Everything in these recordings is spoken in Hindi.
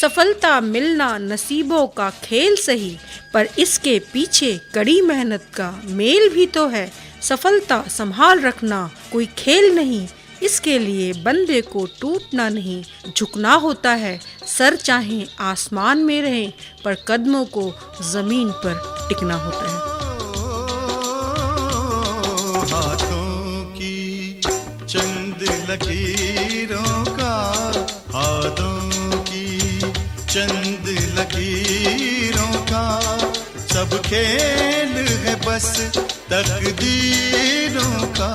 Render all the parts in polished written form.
सफलता मिलना नसीबों का खेल सही, पर इसके पीछे कड़ी मेहनत का मेल भी तो है। सफलता संभाल रखना कोई खेल नहीं, इसके लिए बंदे को टूटना नहीं, झुकना होता है। सर चाहे आसमान में रहे, पर कदमों को जमीन पर टिकना होता है। हाथों की चंद लकीरों का, हाथों की चंद लकीरों का, सब खेल है बस तकदीरों का,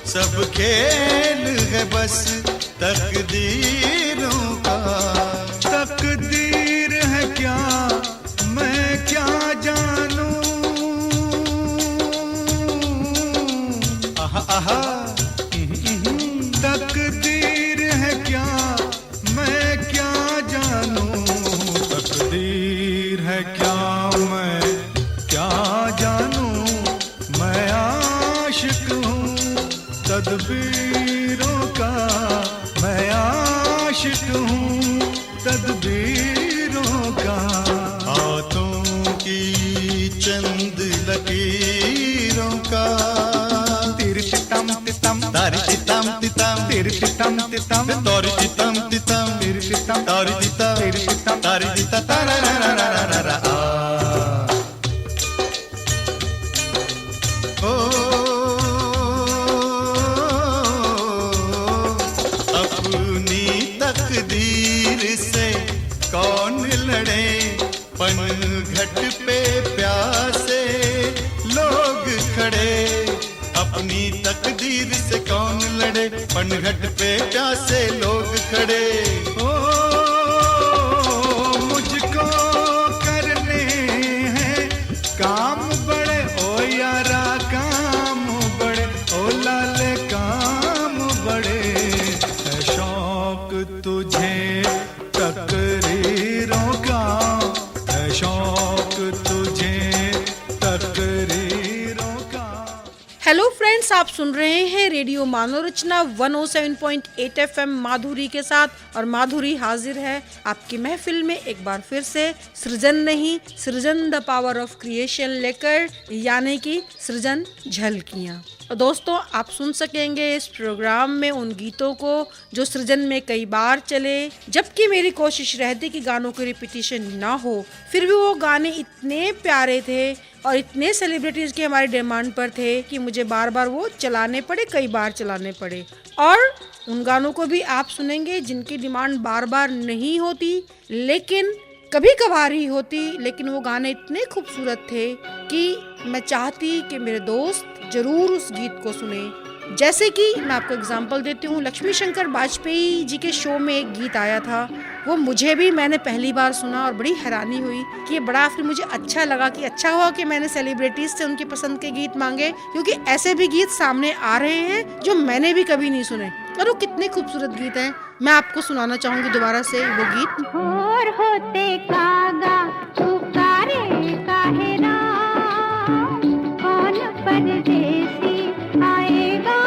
सब खेल है बस तकदीरों का। तकदीर है क्या मैं क्या जानूं, आहा आहा, तकदीर है क्या मैं क्या जानूं, तकदीर है क्या मैं क्या जानूं, मैं आशिक हूँ तदबीरों का, मैं आशिक हूँ तदबीरों का। हाथों की चंद लकीरों का, तिर तितम तितम तारि तितम तितम, तिर तितम तितम तोरि तितम तितम, तिर तितम तारि तितम, तिर तितम तारि तितम तारा रा रा रा रा रा रा। तकदीर से कौन लड़े, पनघट पे प्यासे लोग खड़े, अपनी तकदीर से कौन लड़े, पनघट पे प्यासे लोग खड़े। ओ मुझको करने हैं काम बड़े, ओ यारा काम बड़े, ओ लाले काम बड़े, शौक तुझे तकरीरों का, है शौक तुझे तकरीरों का। हेलो फ्रेंड्स, आप सुन रहे हैं रेडियो मनोरचना 107.8 FM माधुरी के साथ, और माधुरी हाजिर है आपकी महफिल में एक बार फिर से सृजन नहीं सृजन द पावर ऑफ क्रिएशन लेकर, यानी कि सृजन झलकियाँ। और दोस्तों, आप सुन सकेंगे इस प्रोग्राम में उन गीतों को जो सृजन में कई बार चले, जबकि मेरी कोशिश रहती कि गानों की रिपीटिशन ना हो, फिर भी वो गाने इतने प्यारे थे और इतने सेलिब्रिटीज के हमारे डिमांड पर थे कि मुझे बार बार वो चलाने पड़े, कई बार चलाने पड़े। और उन गानों को भी आप सुनेंगे जिनकी डिमांड बार बार नहीं होती, लेकिन कभी कभार ही होती, लेकिन वो गाने इतने खूबसूरत थे कि मैं चाहती कि मेरे दोस्त जरूर उस गीत को सुने। जैसे कि मैं आपको एग्जांपल देती हूँ, लक्ष्मी शंकर वाजपेयी जी के शो में एक गीत आया था, वो मैंने पहली बार सुना और बड़ी हैरानी हुई कि ये बड़ा, फिर मुझे अच्छा लगा कि अच्छा हुआ कि मैंने सेलिब्रिटीज से उनकी पसंद के गीत मांगे, क्योंकि ऐसे भी गीत सामने आ रहे हैं जो मैंने भी कभी नहीं सुने, और वो कितने खूबसूरत गीत हैं। मैं आपको सुनाना चाहूंगी दोबारा से वो गीत। भोर होते कागा पुकारे काहे राम, कौन परदेसी आएगा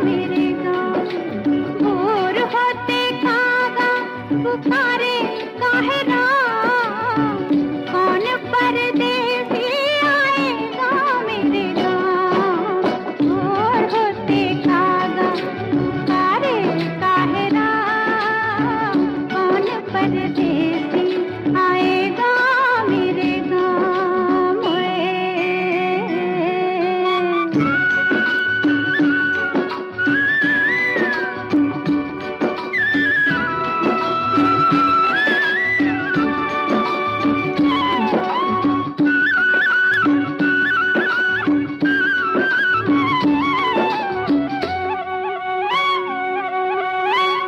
मेरे गाँव, भोर होते कागा पुकारे काहे राम, कौन परदेसी आएगा मेरे गाँव, भोर होते कागा पुकारे काहे राम, कौन परदेसी आएगा मेरे गाँव में।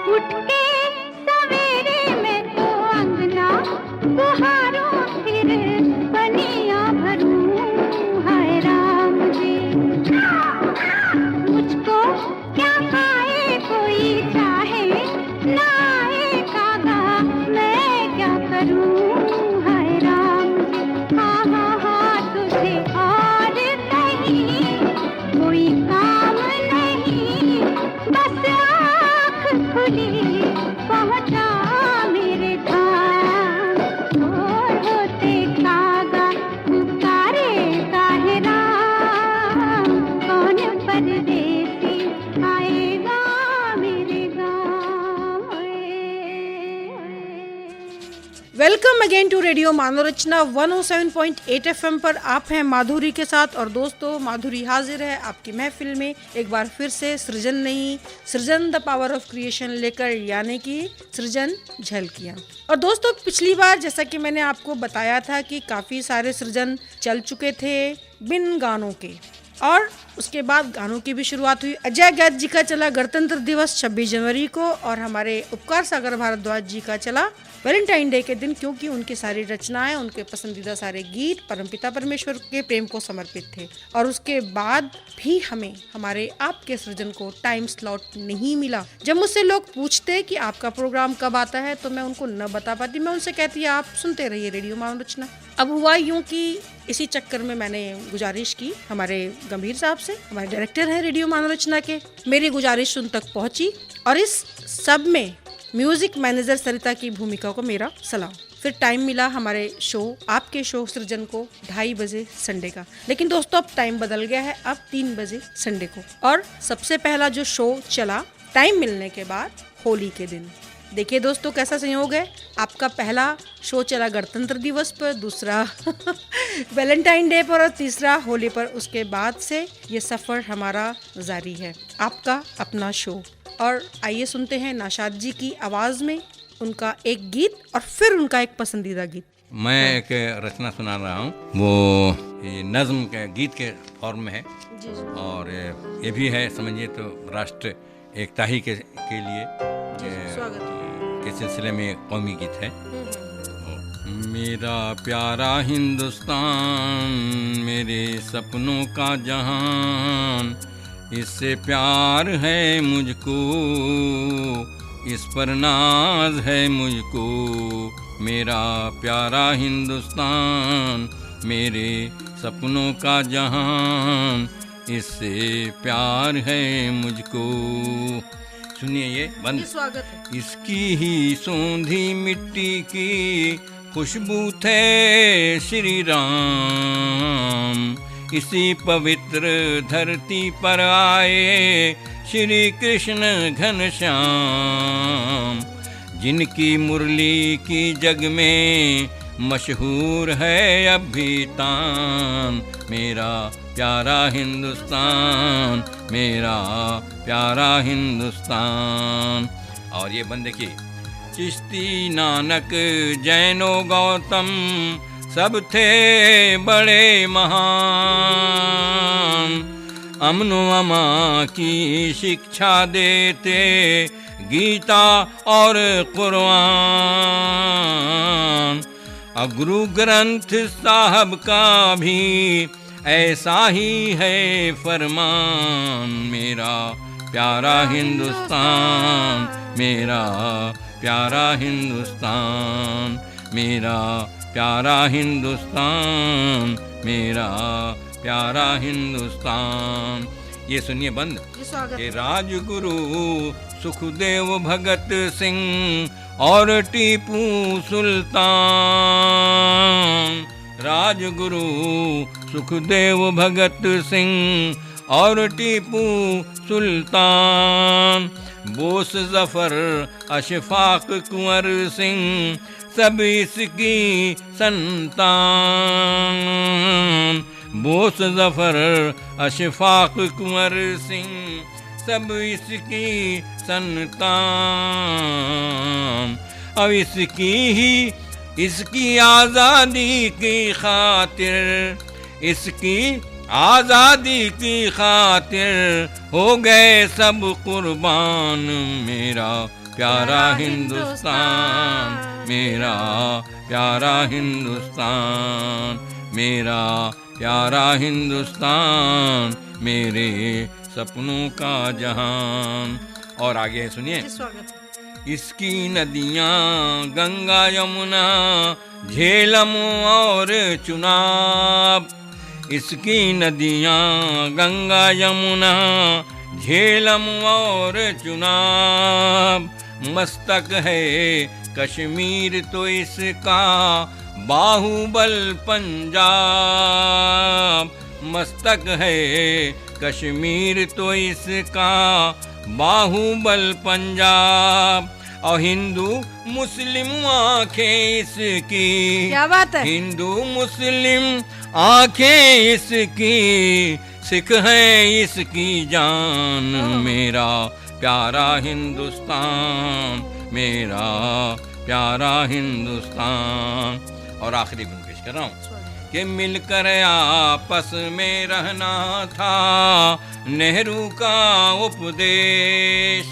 उठ के सवेरे में तो अंगना बुहारूं, फिर बनिया भरूं, हाय राम जी मुझको क्या खाए कोई चाहे ना आए कागा, मैं क्या करूं, हाय राम जी। हाँ हाँ हाँ, तुझे और कहीं कोई काम नहीं, बस आँख खुली पहुँचा मेरे धाम। Welcome again to radio Manorachna 107.8 FM पर आप हैं माधुरी के साथ। और दोस्तों, माधुरी हाजिर है आपकी महफिल में एक बार फिर से सृजन नहीं, सृजन द पावर ऑफ क्रिएशन लेकर, यानी कि सृजन झलकियाँ। और दोस्तों, पिछली बार जैसा कि मैंने आपको बताया था कि काफ़ी सारे सृजन चल चुके थे बिन गानों के, और उसके बाद गानों की भी शुरुआत हुई। अजय गैत जी का चला गणतंत्र दिवस 26 जनवरी को, और हमारे उपकार सागर भारद्वाज जी का चला वैलेंटाइन डे के दिन, क्योंकि उनकी सारी रचनाएं, उनके पसंदीदा सारे गीत परमपिता परमेश्वर के प्रेम को समर्पित थे। और उसके बाद भी हमें हमारे आपके सृजन को टाइम स्लॉट नहीं मिला। जब मुझसे लोग पूछते कि आपका प्रोग्राम कब आता है, तो मैं उनको न बता पाती। मैं उनसे कहती आप सुनते रहिए रेडियो मानोरचना। अब हुआ यूं कि इसी चक्कर में मैंने गुजारिश की हमारे गंभीर साहब से, हमारे डायरेक्टर हैं रेडियो मानोरचना के। मेरी गुजारिश उन तक पहुंची, और इस सब में म्यूजिक मैनेजर सरिता की भूमिका को मेरा सलाम। फिर टाइम मिला हमारे शो, आपके शो सृजन को 2:30 बजे संडे का। लेकिन दोस्तों, अब टाइम बदल गया है, अब 3 बजे संडे को। और सबसे पहला जो शो चला टाइम मिलने के बाद होली के दिन। देखिए दोस्तों, कैसा संयोग है, आपका पहला शो चला गणतंत्र दिवस पर, दूसरा वैलेंटाइन डे पर, और तीसरा होली पर। उसके बाद से ये सफ़र हमारा जारी है, आपका अपना शो। और आइए सुनते हैं नाशाद जी की आवाज़ में उनका एक गीत, और फिर उनका एक पसंदीदा गीत। मैं एक रचना सुना रहा हूँ, वो नज़्म के गीत के फॉर्म में है, और ये भी है, समझिए तो राष्ट्र एकता ही के लिए के सिलसिले में कौमी गीत है। मेरा प्यारा हिंदुस्तान, मेरे सपनों का जहान, इससे प्यार है मुझको, इस पर नाज है मुझको। मेरा प्यारा हिंदुस्तान, मेरे सपनों का जहान, इससे प्यार है मुझको। सुनिए ये बंद। स्वागत है। इसकी ही सोंधी मिट्टी की खुशबू थे श्री राम, इसी पवित्र धरती पर आए श्री कृष्ण घनश्याम, जिनकी मुरली की जग में मशहूर है अब भी तान। मेरा प्यारा हिंदुस्तान, मेरा प्यारा हिंदुस्तान। और ये बंद देखिए, चिश्ती नानक जैनो गौतम सब थे बड़े महान, अमनो अमा की शिक्षा देते गीता और कुरान। गुरु ग्रंथ साहब का भी ऐसा ही है फरमान। मेरा प्यारा हिंदुस्तान, मेरा प्यारा हिंदुस्तान, मेरा प्यारा हिंदुस्तान, मेरा प्यारा हिंदुस्तान। ये सुनिए बंद। ये राजगुरु सुखदेव भगत सिंह और टीपू सुल्तान, राजगुरु सुखदेव भगत सिंह और टीपू सुल्तान, बोस जफर अशफाक कुंवर सिंह सब इसकी संतान। बोस जफर अशफाक कुंवर सिंह सब इसकी संतान। अब इसकी आज़ादी की खातिर, इसकी आज़ादी की खातिर हो गए सब कुर्बान। मेरा प्यारा हिंदुस्तान, मेरा प्यारा हिंदुस्तान, मेरा प्यारा हिंदुस्तान, मेरे सपनों का जहान। और आगे सुनिए, इसकी नदियाँ गंगा यमुना झेलम और चुनाब, इसकी नदियाँ गंगा यमुना झेलम और चुनाब। मस्तक है कश्मीर तो इसका बाहुबल पंजाब, मस्तक है कश्मीर तो इसका बाहुबल पंजाब। और हिंदू मुस्लिम आंखें इसकी, क्या बात है। हिंदू मुस्लिम आंखें इसकी, सिख है इसकी जान। मेरा प्यारा हिंदुस्तान, मेरा प्यारा हिंदुस्तान। और आखिरी गुण पेश कर रहा हूँ कि मिलकर आपस में रहना था नेहरू का उपदेश,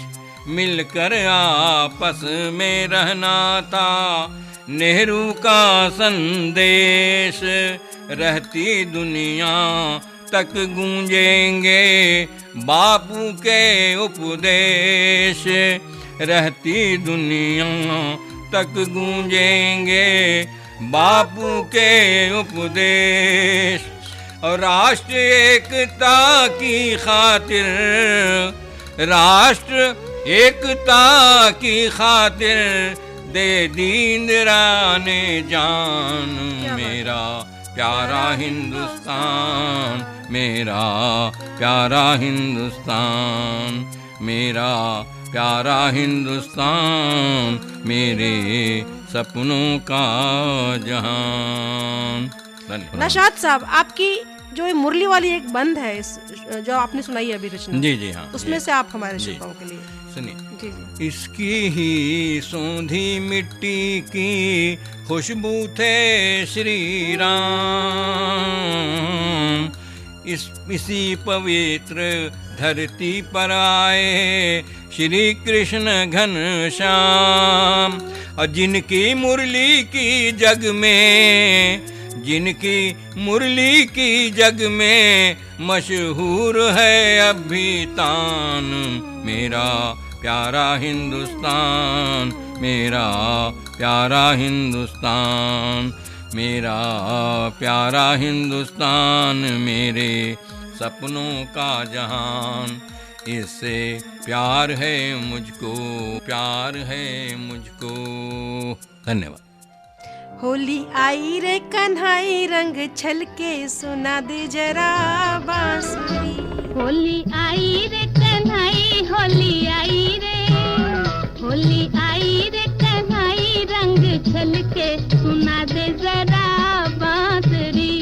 मिलकर आपस में रहना था नेहरू का संदेश। रहती दुनिया तक गूंजेंगे बापू के उपदेश, रहती दुनिया तक गूंजेंगे बापू के उपदेश। और राष्ट्र एकता की खातिर, राष्ट्र एकता की खातिर दे दीनरा ने जान। मेरा प्यारा हिंदुस्तान, मेरा प्यारा हिंदुस्तान, मेरा प्यारा हिंदुस्तान, मेरे सपनों का जहान। नशाद साहब, आपकी जो ये मुरली वाली एक बंद है, इस जो आपने सुनाई है अभी रचना, जी जी हाँ, उसमें से आप हमारे श्रोताओं के लिए सुनिए। जी जी। इसकी ही सौंधी मिट्टी की खुशबू थे श्री राम, इसी पवित्र धरती पर आए श्री कृष्ण घनश्याम। और जिनकी मुरली की जग में, जिनकी मुरली की जग में मशहूर है अब भी तान। मेरा प्यारा हिंदुस्तान, मेरा प्यारा हिंदुस्तान, मेरा प्यारा हिंदुस्तान, मेरे सपनों का जहान। इससे प्यार है मुझको, प्यार है मुझको। धन्यवाद। होली आई रे कन्हाई रंग छलके सुना दे जरा बांसुरी। होली आई रे कन्हाई, होली आई रे, होली आई रे कन्हाई रंग छलके सुना दे जरा बांसुरी।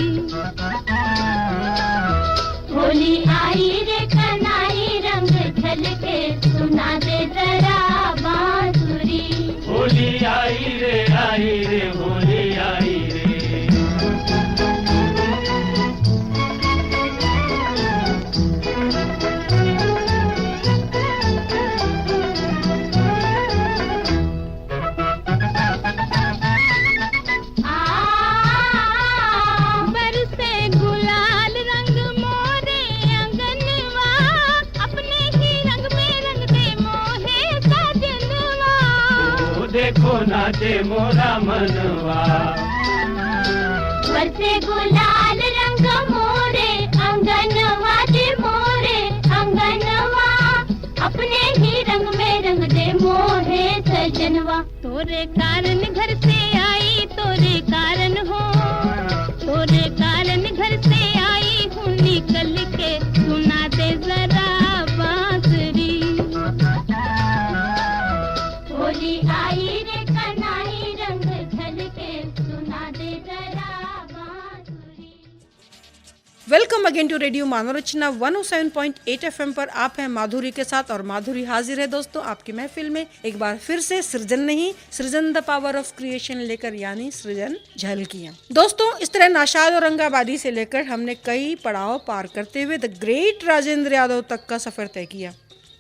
होली आई रे कन्हाई रंग छलके सुना दे जरा बांसुरी। होली आई रे, होली आई रे। बरसे गुलाल रंग मोरे अंगनवा, अपने ही रंग में रंग दे मोहे सजनवा। ओ देखो नाचे मोरा मनवा। बरसे गुलाल रंग मोरे अंगनवा दे मोरे अंगनवा, अपने ही रंग में रंग दे मोहे सजनवा। तोरे कारण घर से आई, तोरे कारण हो, तोरे कारण घर से आई हूँ निकल के सुना दे जरा बांसुरी। होली आई रे कन्हाई रंग झलके सुना दे जरा बांसुरी। Welcome again to radio Manorachna 107.8 FM पर आप हैं माधुरी के साथ, और माधुरी हाजिर है दोस्तों आपकी महफिल में एक बार फिर से सृजन नहीं, सृजन द पावर ऑफ क्रिएशन लेकर, यानी सृजन झलकियां। दोस्तों, इस तरह नाशाद औरंगाबादी से लेकर हमने कई पड़ाव पार करते हुए द ग्रेट राजेंद्र यादव तक का सफर तय किया,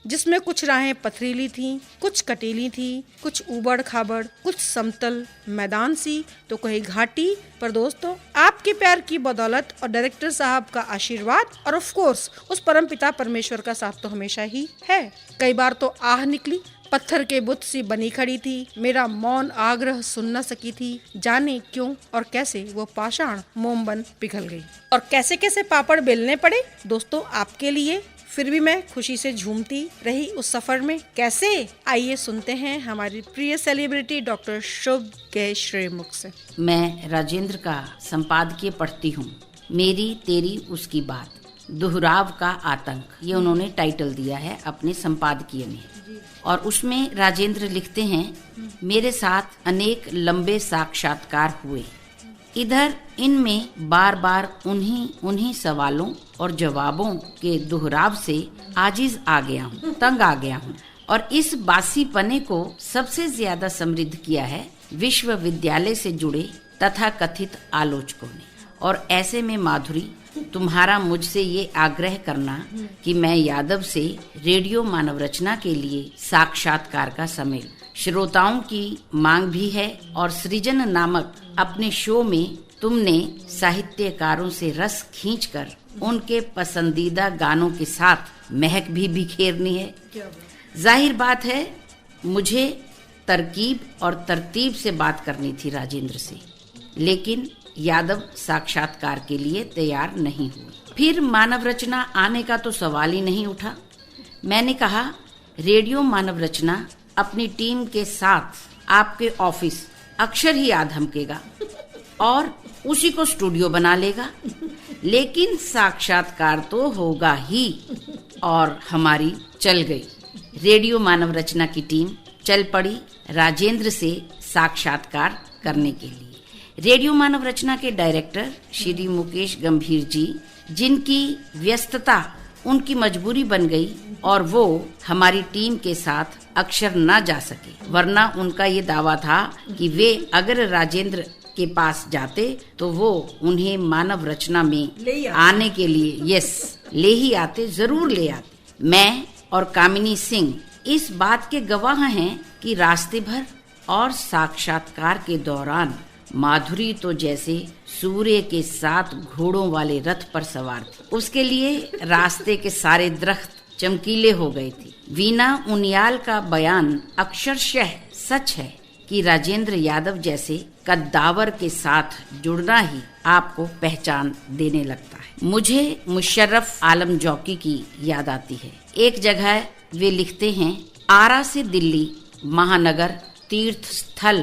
जिसमें कुछ राहें पथरीली थीं, कुछ कटीली थीं, कुछ ऊबड़ खाबड़, कुछ समतल मैदान सी तो कहीं घाटी। पर दोस्तों, आपके प्यार की बदौलत और डायरेक्टर साहब का आशीर्वाद और ऑफ कोर्स उस परमपिता परमेश्वर का साथ तो हमेशा ही है। कई बार तो आह निकली, पत्थर के बुत सी बनी खड़ी थी, मेरा मौन आग्रह सुन न सकी थी, जाने क्यों और कैसे वो पाषाण मोम बन पिघल गई, और कैसे कैसे पापड़ बेलने पड़े दोस्तों आपके लिए। फिर भी मैं खुशी से झूमती रही उस सफर में। कैसे, आइए सुनते हैं हमारी प्रिय सेलिब्रिटी डॉक्टर शुभ के श्रेमुख से। मैं राजेंद्र का संपादकीय पढ़ती हूँ, मेरी तेरी उसकी बात, दोहराव का आतंक, ये उन्होंने टाइटल दिया है अपने संपादकीय में। और उसमें राजेंद्र लिखते हैं, मेरे साथ अनेक लंबे साक्षात्कार हुए। इधर इनमें बार बार उन्हीं सवालों और जवाबों के दोहराव से आजिज आ गया हूँ, तंग आ गया हूँ। और इस बासी पने को सबसे ज्यादा समृद्ध किया है विश्वविद्यालय से जुड़े तथा कथित आलोचकों ने। और ऐसे में माधुरी, तुम्हारा मुझसे ये आग्रह करना कि मैं यादव से रेडियो मानव रचना के लिए साक्षात्कार का समय, श्रोताओं की मांग भी है। और सृजन नामक अपने शो में तुमने साहित्यकारों से रस खींचकर उनके पसंदीदा गानों के साथ महक भी बिखेरनी है। जाहिर बात है, मुझे तरकीब और तरतीब से बात करनी थी राजेंद्र से, लेकिन यादव साक्षात्कार के लिए तैयार नहीं हुए। फिर मानव रचना आने का तो सवाल ही नहीं उठा। मैंने कहा, रेडियो मानव रचना अपनी टीम के साथ आपके ऑफिस अक्षर ही याद धमकेगा और उसी को स्टूडियो बना लेगा, लेकिन साक्षात्कार तो होगा ही। और हमारी चल गई। रेडियो मानव रचना की टीम चल पड़ी राजेंद्र से साक्षात्कार करने के लिए। रेडियो मानव रचना के डायरेक्टर श्री मुकेश गंभीर जी, जिनकी व्यस्तता उनकी मजबूरी बन गई और वो हमारी टीम के साथ अक्षर न जा सके, वरना उनका ये दावा था कि वे अगर राजेंद्र के पास जाते तो वो उन्हें मानव रचना में आने के लिए ले ही आते, जरूर ले आते। मैं और कामिनी सिंह इस बात के गवाह हैं कि रास्ते भर और साक्षात्कार के दौरान माधुरी तो जैसे सूर्य के 7 घोड़ों वाले रथ पर सवार थी। उसके लिए रास्ते के सारे दरख्त चमकीले हो गए थे। वीना उनियाल का बयान अक्षरशः सच है कि राजेंद्र यादव जैसे कद्दावर के साथ जुड़ना ही आपको पहचान देने लगता है। मुझे मुशर्रफ आलम जौकी की याद आती है। एक जगह वे लिखते हैं, आरा से दिल्ली महानगर तीर्थ स्थल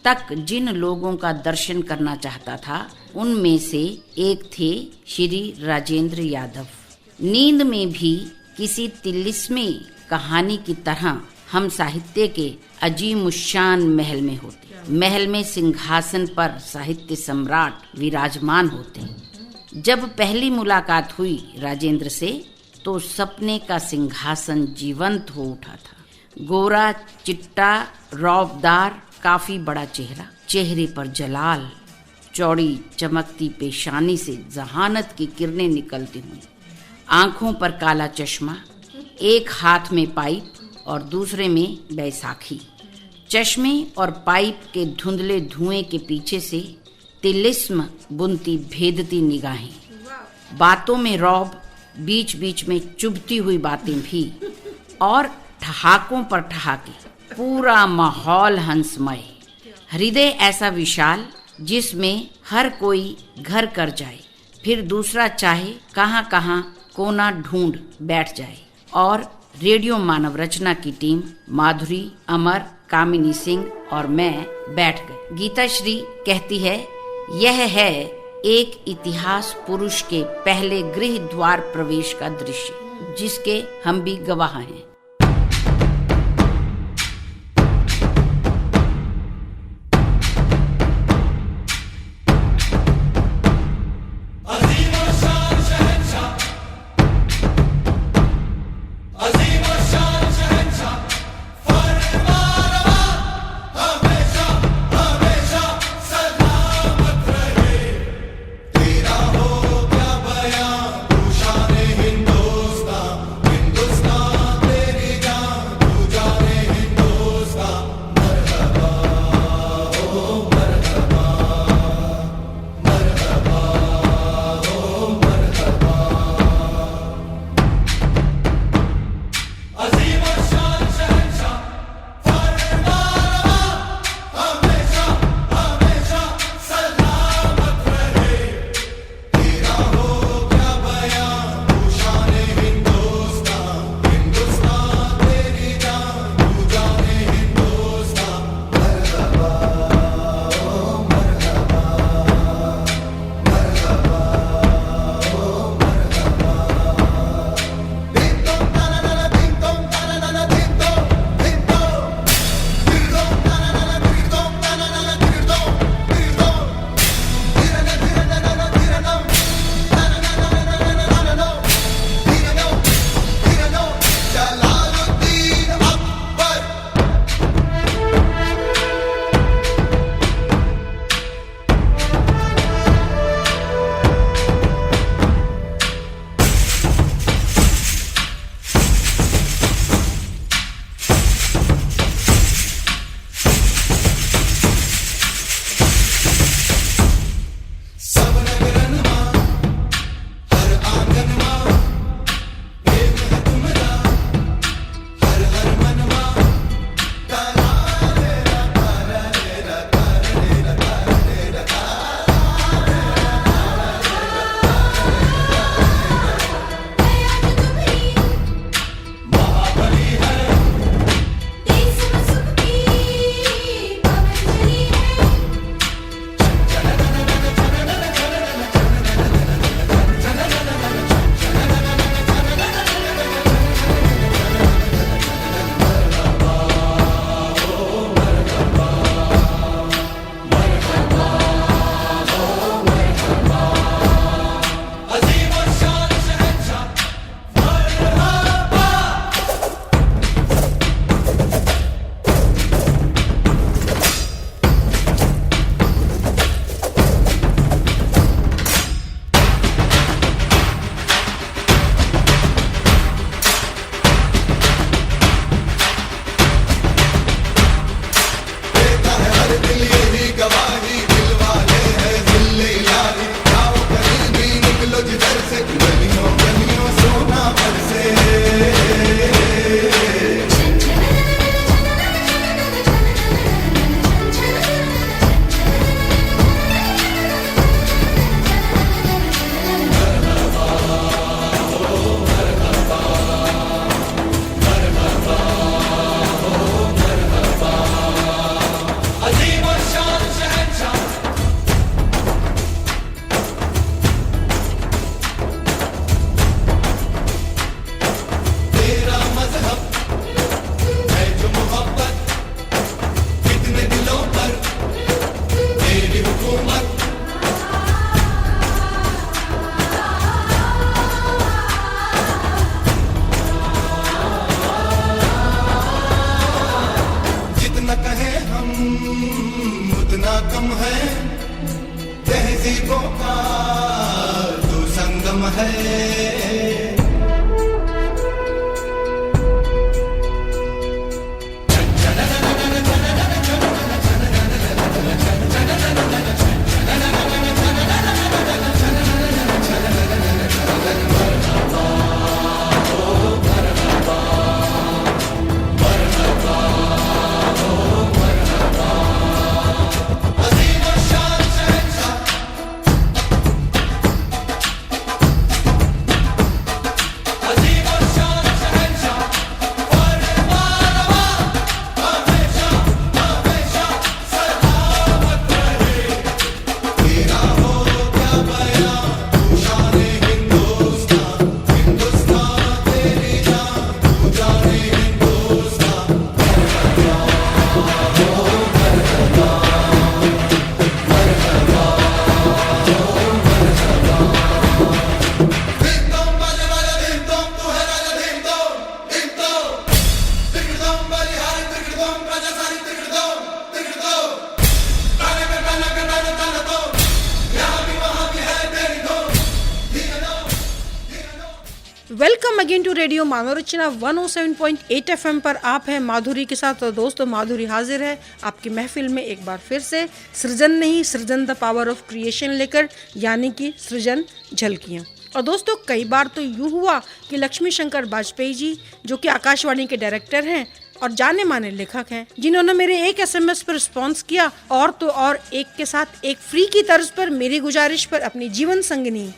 तक जिन लोगों का दर्शन करना चाहता था, उनमें से एक थे श्री राजेंद्र यादव। नींद में भी किसी तिलिस्मी कहानी की तरह हम साहित्य के अजीमुशान महल में होते। महल में सिंहासन पर साहित्य सम्राट विराजमान होते। जब पहली मुलाकात हुई राजेंद्र से तो सपने का सिंहासन जीवंत हो उठा था। गोरा चिट्टा रौबदार काफी बड़ा चेहरा, चेहरे पर जलाल, चौड़ी चमकती पेशानी से जहानत की किरणें निकलती हुई, आंखों पर काला चश्मा, एक हाथ में पाइप और दूसरे में बैसाखी। चश्मे और पाइप के धुंधले धुएं के पीछे से तिलिस्म बुनती भेदती निगाहें, बातों में रौब, बीच बीच में चुभती हुई बातें भी, और ठहाकों पर ठहाके, पूरा माहौल हंसमय, हृदय ऐसा विशाल जिसमें हर कोई घर कर जाए, फिर दूसरा चाहे कहाँ कहाँ कोना ढूंढ बैठ जाए। और रेडियो मानव रचना की टीम माधुरी, अमर, कामिनी सिंह और मैं बैठ गए। गीता श्री कहती है, यह है एक इतिहास पुरुष के पहले गृह द्वार प्रवेश का दृश्य, जिसके हम भी गवाह हैं। हम उतना कम है, तहजीबों का तो संगम है। Welcome again to radio Manorachna 107.8 FM पर आप हैं माधुरी के साथ। और दोस्तों, माधुरी हाजिर है आपकी महफिल में एक बार फिर से सृजन नहीं सृजन द पावर ऑफ क्रिएशन लेकर, यानी कि सृजन झलकियाँ। और दोस्तों, कई बार तो यूँ हुआ कि लक्ष्मी शंकर वाजपेयी जी, जो कि आकाशवाणी के डायरेक्टर हैं और जाने माने लेखक हैं, जिन्होंने मेरे एक SMS पर रिस्पॉन्स किया और तो और एक के साथ एक फ्री की तर्ज पर मेरी गुजारिश पर अपनी जीवन संगिनी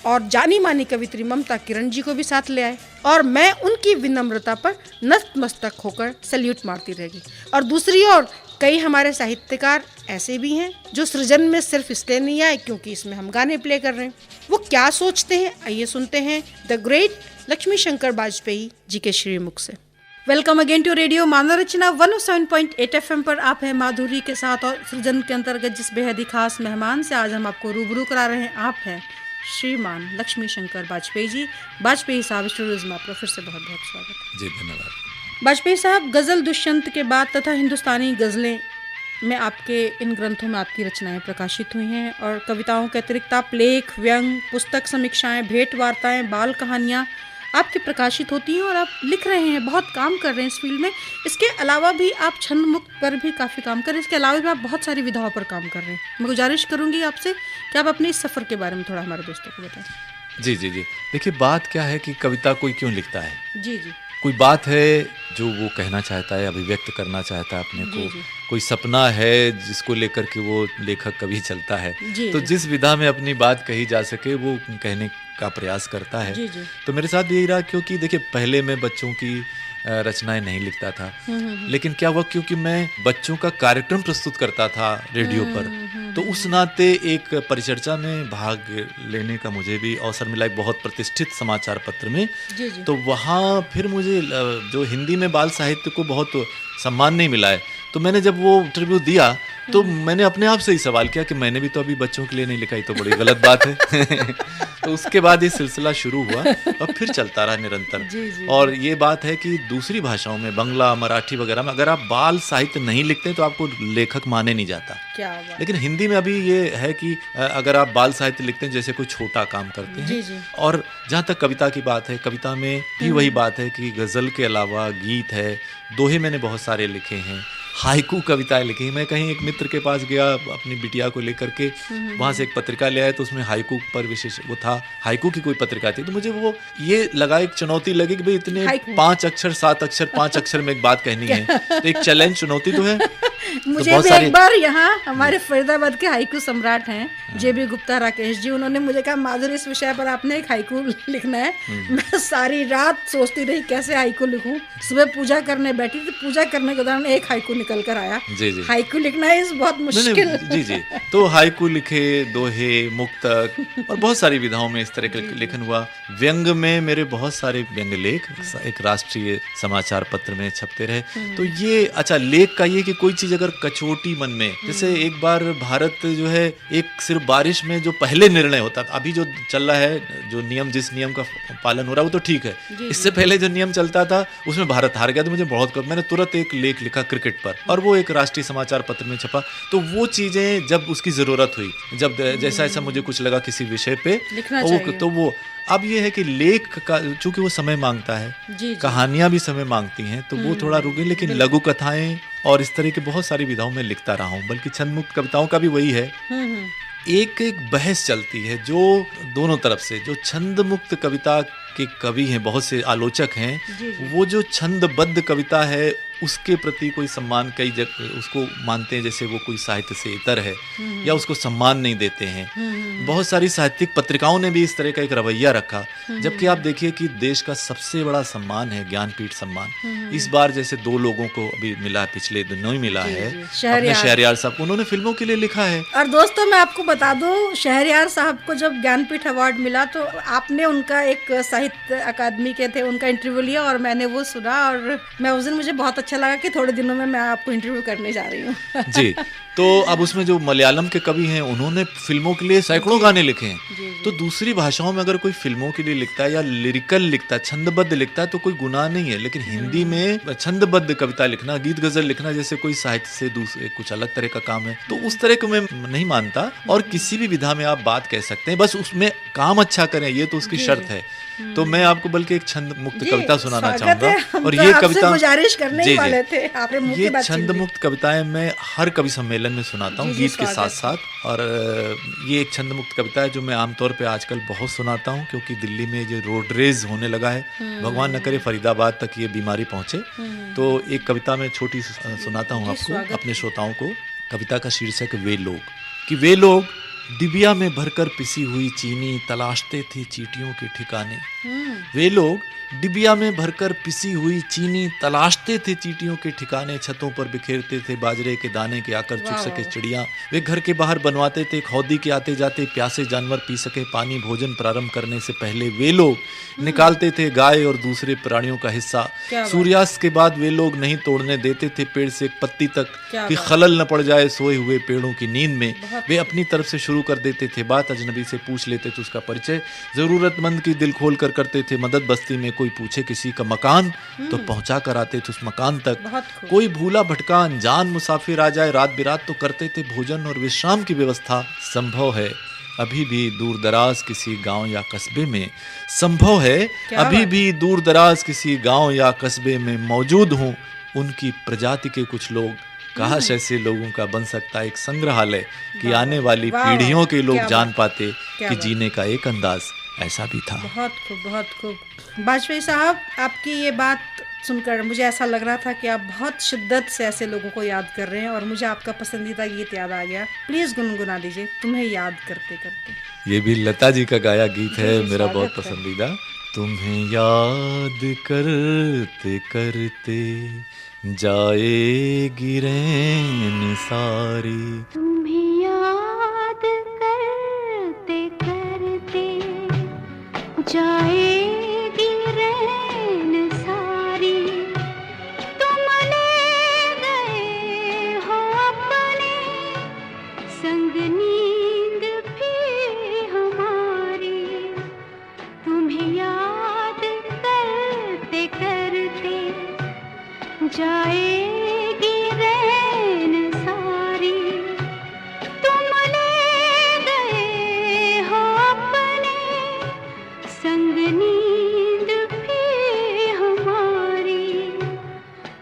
और जानी मानी कवित्री ममता किरण जी को भी साथ ले आए, और मैं उनकी विनम्रता पर नतमस्तक होकर सैल्यूट मारती रहेगी। और दूसरी ओर कई हमारे साहित्यकार ऐसे भी हैं जो सृजन में सिर्फ इसलिए नहीं आए क्योंकि इसमें हम गाने प्ले कर रहे हैं। वो क्या सोचते हैं, आइए सुनते हैं द ग्रेट लक्ष्मी शंकर वाजपेयी जी के श्रीमुख से। Welcome again to radio Manorachna 107.8 FM पर आप हैं माधुरी के साथ। और सृजन के अंतर्गत जिस बेहद ही खास मेहमान से आज हम आपको रूबरू करा रहे हैं, आप हैं श्रीमान लक्ष्मी शंकर वाजपेयी जी। वाजपेयी साहब स्टूडियोज में आपका फिर से बहुत बहुत स्वागत है। जी धन्यवाद। वाजपेयी साहब, गज़ल दुष्यंत के बाद तथा हिंदुस्तानी गज़लें में आपके इन ग्रंथों में आपकी रचनाएं प्रकाशित हुई हैं, और कविताओं के अतिरिक्त आप लेख, व्यंग, पुस्तक समीक्षाएं, भेंट वार्ताएं, बाल कहानियाँ आपकी प्रकाशित होती हैं और आप लिख रहे हैं, बहुत काम कर रहे हैं इस फील्ड में। इसके अलावा भी आप छंद मुक्त पर भी काफ़ी काम कर रहे हैं, इसके अलावा भी आप बहुत सारी विधाओं पर काम कर रहे हैं। मैं गुजारिश करूंगी आपसे कि आप अपने इस सफ़र के बारे में थोड़ा हमारे दोस्तों को बताएं। जी जी जी देखिए, बात क्या है कि कविता कोई क्यों लिखता है। जी जी। कोई बात है जो वो कहना चाहता है, अभिव्यक्त करना चाहता है अपने को, कोई सपना है जिसको लेकर के वो लेखक कभी चलता है, तो जिस विधा में अपनी बात कही जा सके वो कहने का प्रयास करता है। तो मेरे साथ यही रहा, क्योंकि देखिए पहले मैं बच्चों की रचनाएं नहीं लिखता था, लेकिन क्या हुआ, क्योंकि मैं बच्चों का कार्यक्रम प्रस्तुत करता था रेडियो पर, तो उस नाते एक परिचर्चा में भाग लेने का मुझे भी अवसर मिला, एक बहुत प्रतिष्ठित समाचार पत्र में। तो वहाँ फिर मुझे जो हिंदी में बाल साहित्य को बहुत सम्मान नहीं मिला है, तो मैंने जब वो इंटरव्यू दिया तो मैंने अपने आप से ही सवाल किया कि मैंने भी तो अभी बच्चों के लिए नहीं लिखा, ये तो बड़ी गलत बात है। तो उसके बाद ये सिलसिला शुरू हुआ और फिर चलता रहा निरंतर। और ये बात है कि दूसरी भाषाओं में, बंगला, मराठी वगैरह में, अगर आप बाल साहित्य नहीं लिखते तो आपको लेखक माने नहीं जाता। लेकिन हिंदी में अभी ये है कि अगर आप बाल साहित्य लिखते हैं जैसे कोई छोटा काम करते हैं। और जहाँ तक कविता की बात है, कविता में भी वही बात है कि गजल के अलावा गीत है, दोहे मैंने बहुत सारे लिखे हैं, हाइकू कविताएं लिखी। मैं कहीं एक मित्र के पास गया अपनी बिटिया को लेकर के, वहाँ से एक पत्रिका ले आया, तो उसमें हाइकू पर विशेष वो था, हाइकू की कोई पत्रिका थी। तो मुझे वो ये लगा, एक चुनौती लगी कि भाई इतने 5 अक्षर 7 अक्षर 5 अक्षर में एक बात कहनी है, तो एक चैलेंज, चुनौती तो है। मुझे तो भी एक बार यहाँ हमारे फरीदाबाद के हाइकू सम्राट हैं JB गुप्ता राकेश जी, उन्होंने मुझे कहा माधुरी इस विषय पर आपने एक हाइकू लिखना है। मैं सारी रात सोचती रही कैसे हाइकू लिखूं। सुबह पूजा करने बैठी थी, पूजा करने के दौरान एक हाइकू निकल कर आया। जी। हाइकू लिखना है इस बहुत मुश्किल। जी। तो हाइकू लिखे, दोहे, मुक्तक और बहुत सारी विधाओं में इस तरह का लेखन हुआ। व्यंग में मेरे बहुत सारे व्यंग लेख एक राष्ट्रीय समाचार पत्र में छपते रहे। तो ये अच्छा लेख का ये कि कोई चीज अगर कचोटी मन में, जैसे एक बार भारत जो है एक सिर फिर बारिश में जो पहले निर्णय होता था, अभी जो चल रहा है, जो नियम, जिस नियम का पालन हो रहा है वो तो ठीक है, इससे पहले जो नियम चलता था उसमें भारत हार गया, तो मुझे बहुत मैंने तुरंत एक लेख लिखा क्रिकेट पर और वो एक राष्ट्रीय समाचार पत्र में छपा। तो वो चीजें जब उसकी जरूरत हुई, जब जैसा ऐसा मुझे कुछ लगा किसी विषय पे, तो वो अब ये है कि लेख का चूंकि वो समय मांगता है, कहानियां भी समय मांगती हैं, तो वो थोड़ा रुक गई, लेकिन लघु कथाएं और इस तरह की बहुत सारी विधाओं में लिखता रहा हूँ। बल्कि छंद मुक्त कविताओं का भी वही है, एक बहस चलती है जो दोनों तरफ से, जो छंद मुक्त कविता के कवि हैं, बहुत से आलोचक हैं, वो जो छंदबद्ध कविता है उसके प्रति कोई सम्मान, कई जगह उसको मानते हैं जैसे वो कोई साहित्य से इतर है या उसको सम्मान नहीं देते हैं। बहुत सारी साहित्यिक पत्रिकाओं ने भी इस तरह का एक रवैया रखा, जबकि आप देखिए कि देश का सबसे बड़ा सम्मान है ज्ञानपीठ सम्मान। इस बार जैसे 2 लोगों को अभी मिला, पिछले दिनों ही मिला है, अपने शहरयार साहब, उन्होंने फिल्मों के लिए लिखा है। और दोस्तों मैं आपको बता दूं, शहरयार साहब को जब ज्ञानपीठ अवार्ड मिला तो आपने उनका एक साहित्य अकादमी के थे, उनका इंटरव्यू लिया और मैंने वो सुना, और मैं उस दिन मुझे बहुत अच्छा लगा कि थोड़े दिनों में मैं आपको इंटरव्यू करने जा रही हूँ। जी, तो अब उसमें जो मलयालम के कवि हैं उन्होंने फिल्मों के लिए सैकड़ों गाने लिखे हैं। तो दूसरी भाषाओं में अगर कोई फिल्मों के लिए लिखता है या लिरिकल लिखता है, छंदबद्ध लिखता है, तो कोई गुनाह नहीं है। लेकिन हिंदी में छंदबद्ध कविता लिखना, गीत गजल लिखना, जैसे कोई साहित्य से दूसरे कुछ अलग तरह का काम है, तो उस तरह को मैं नहीं मानता। और किसी भी विधा में आप बात कह सकते हैं, बस उसमें काम अच्छा करें, ये तो उसकी शर्त है। तो मैं आपको बल्कि एक छंद मुक्त कविता सुनाना चाहूंगा, और ये कविता गुजारिश करने ही वाले थे, ये छंद मुक्त कविताएं मैं हर कवि सम्मेलन में सुनाता हूँ गीत के साथ साथ। और ये एक छंद मुक्त कविता है जो मैं आमतौर पे आजकल बहुत सुनाता हूँ, क्योंकि दिल्ली में जो रोड रेज होने लगा है, भगवान न करे फरीदाबाद तक ये बीमारी पहुंचे। तो एक कविता में छोटी सुनाता हूँ आपको, अपने श्रोताओं को। कविता का शीर्षक वे लोग। कि वे लोग डिबिया में भरकर पिसी हुई चीनी तलाशते थे चींटियों के ठिकाने। वे लोग डिबिया में भरकर पिसी हुई चीनी तलाशते थे चींटियों के ठिकाने। छतों पर बिखेरते थे बाजरे के दाने के आकर चुग सके चिड़िया। वे घर के बाहर बनवाते थे हौदी के आते जाते प्यासे जानवर पी सके पानी। भोजन प्रारंभ करने से पहले वे लोग निकालते थे गाय और दूसरे प्राणियों का हिस्सा। सूर्यास्त के बाद वे लोग नहीं तोड़ने देते थे पेड़ से एक पत्ती तक कि खलल न पड़ जाए सोए हुए पेड़ों की नींद में। वे अपनी तरफ से शुरू कर देते थे बात, अजनबी से पूछ लेते थे उसका परिचय। जरूरतमंद की दिल खोल कर करते थे मदद। बस्ती में कोई पूछे किसी का मकान तो पहुंचा कर आते थे उस मकान तक। कोई भूला भटका अनजान मुसाफिर आ जाए रात बिरात तो करते थे भोजन और विश्राम की व्यवस्था। संभव है अभी भी दूर दराज किसी गांव या कस्बे में, संभव है अभी भी दूर दराज किसी गांव या कस्बे में मौजूद हूं उनकी प्रजाति के कुछ लोग। काश ऐसे लोगों का बन सकता एक संग्रहालय कि आने वाली पीढ़ियों के लोग जान पाते कि जीने का एक अंदाज ऐसा भी था। बहुत खूब, बहुत खूब। वाजपेयी साहब, आपकी ये बात सुनकर मुझे ऐसा लग रहा था कि आप बहुत शिद्दत से ऐसे लोगों को याद कर रहे हैं और मुझे आपका पसंदीदा गीत याद आ गया। प्लीज गुनगुना दीजिए, तुम्हें याद करते करते। ये भी लता जी का गाया गीत है, मेरा बहुत पसंदीदा। तुम्हें याद करते करते जाएगी रैन सारी। तुम्हें याद करते करते जाएगी रैन सारी। तुम ले गए हो अपने संग नींद भी हमारी। तुम्हें याद करते करते जाएगी रैन सारी। तुम ले गए हो अपने संग नींद भी हमारी।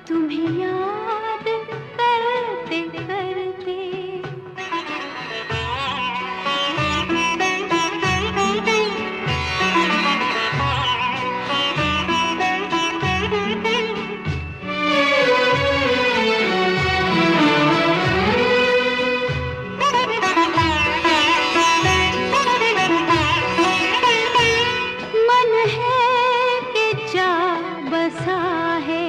तुम्हें याद करते करते। मन है कि जा बसा है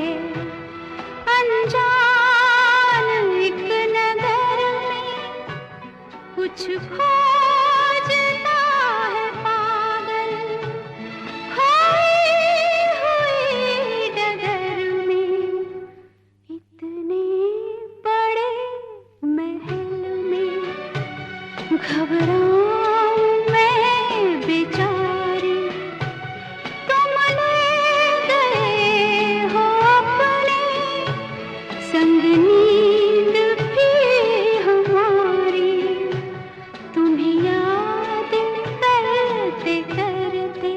अनजान एक नगर में। कुछ खोजता है पागल खोई हुई डगर में। इतने बड़े महल में घबराऊं मैं बेचारी, तुम ले गए हो अपने संग नींद भी हमारी, तुम्हें याद करते करते।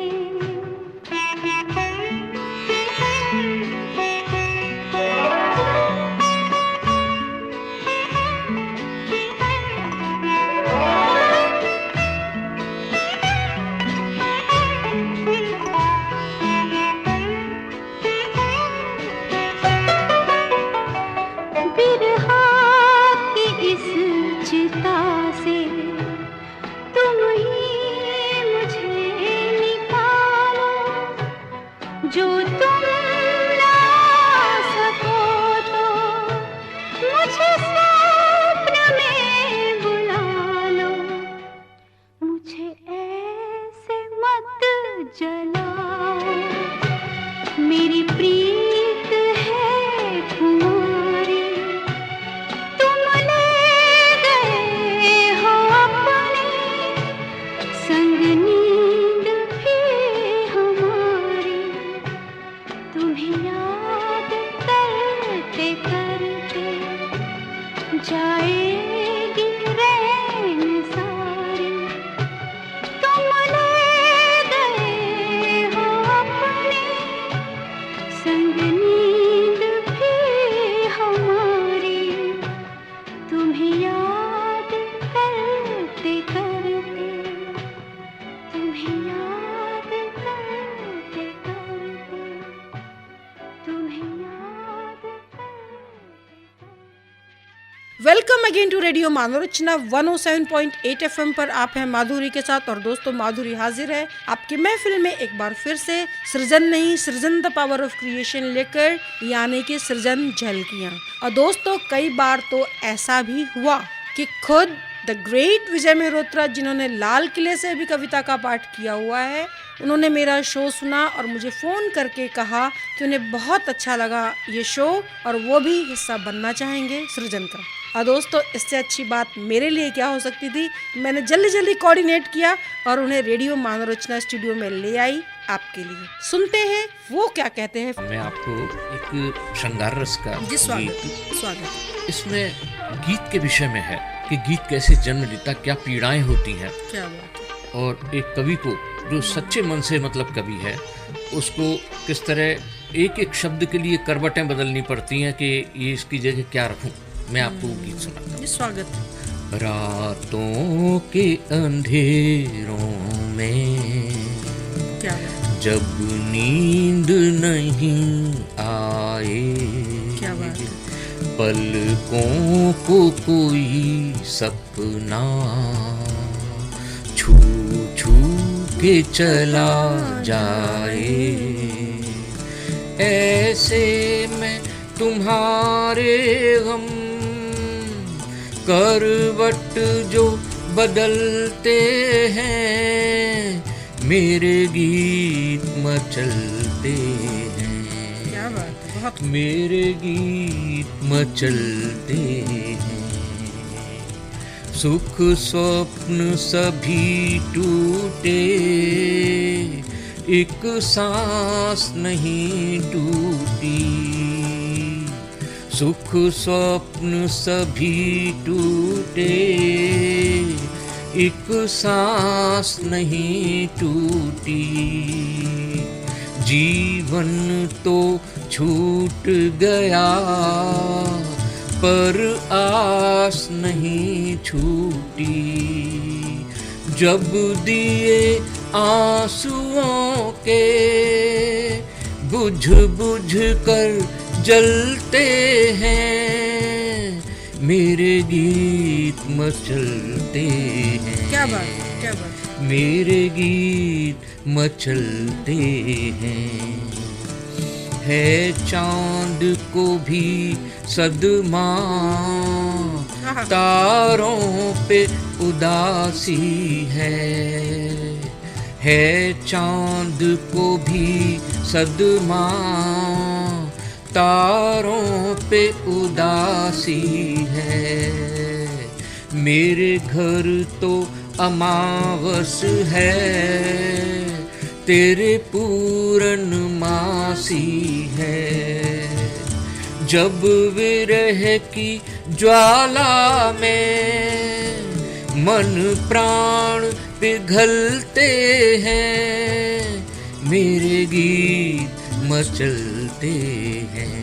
बिरहा की इस चिता से तुम ही मुझे निकालो, जो तुम ना सको तो मुझे स्वप्न में बुला लो, मुझे ऐसे मत जलाओ, मेरी प्रीत है तुम्हारी, तुम ले गए हो अपने संग नींद भी हमारी, तुम्हें याद करते करते जाएगी रैन सारी, तुम ले गए हो अपने संग नींद भी हमारी, तुम्हें याद करते करते, तुम्हें याद करते करते, तुम्हें याद करते। Welcome again to radio Manorachna 107.8 FM पर आप हैं माधुरी के साथ। और दोस्तों, माधुरी हाजिर है आपकी महफिल में एक बार फिर से सृजन नहीं सृजन द पावर ऑफ क्रिएशन लेकर, यानी कि सृजन झलकियाँ। और दोस्तों, कई बार तो ऐसा भी हुआ कि खुद द ग्रेट विजय मेहरोत्रा, जिन्होंने लाल किले से भी कविता का पाठ किया हुआ है, उन्होंने मेरा शो सुना और मुझे फ़ोन करके कहा कि उन्हें बहुत अच्छा लगा ये शो और वो भी हिस्सा बनना चाहेंगे सृजन का। और दोस्तों, इससे अच्छी बात मेरे लिए क्या हो सकती थी। मैंने जल्दी जल्दी कोऑर्डिनेट किया और उन्हें रेडियो मानोरचना स्टूडियो में ले आई आपके लिए। सुनते हैं वो क्या कहते हैं। मैं आपको एक श्रृंगार रस का स्वागत। इसमें गीत के विषय में है कि गीत कैसे जन्म लेता, क्या पीड़ाएं होती हैं, क्या बात है। और एक कवि को जो सच्चे मन से मतलब कवि है, उसको किस तरह एक एक शब्द के लिए करवटें बदलनी पड़ती हैं कि ये इसकी जगह क्या रखूं। मैं आपको गीत सुनाता हूँ। स्वागत। रातों के अंधेरों में क्या बात, जब नींद नहीं आए, क्या बात है। पलकों को कोई सपना छू छू के चला जाए, ऐसे में तुम्हारे गम करवट जो बदलते हैं, मेरे गीत मचलते हैं। क्या बात है, बहुत मेरे गीत मचलते हैं। सुख स्वप्न सभी टूटे, एक सांस नहीं टूटी। सुख स्वप्न सभी टूटे, एक सांस नहीं टूटी। जीवन तो छूट गया, पर आस नहीं छूटी। जब दिए आंसुओं के बुझ बुझ कर जलते हैं, मेरे गीत मचलते हैं। क्या बात है, क्या बात है। मेरे गीत मचलते हैं। है चांद को भी सदमा, तारों पे उदासी है चांद को भी सदमा, तारों पे उदासी है। मेरे घर तो अमावस है, तेरे पूरन मासी है। जब विरह की ज्वाला में मन प्राण पिघलते हैं, मेरे गीत मचलते हैं,